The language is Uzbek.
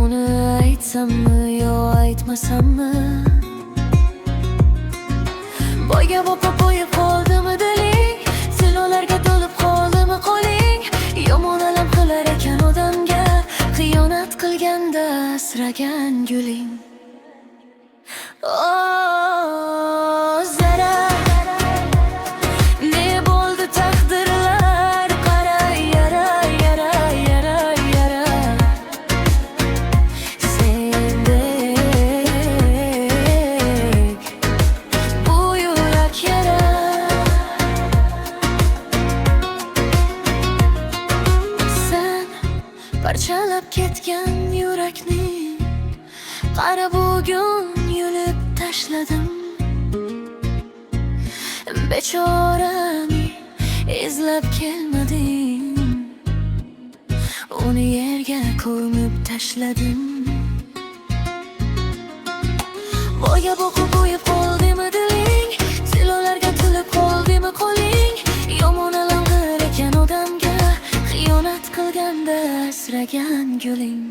Buni aytsammi yo aytmasammi? Boyga boqib qo'yib qoldimi diling? Silovlarga to'lib qoldimi qo'ling? Yomon alam qilar ekan odamga, xiyonat qilganda asragan guling. Zarar, ne bo'ldi taqdirlar, qara yara, yara, yara, yara. Sendek bu yurak yara. Sen parchalab ketgan yurakni qara bugun yulib tashladim. Bechorani izlab kelmadim, uni yerga ko'mib tashladim. Boyga boqib qo'yib qoldimi diling? Silovlarga to'lib qoldimi qo'ling? Yomon alam qilar ekan odamga, xiyonat qilganda asragan guling.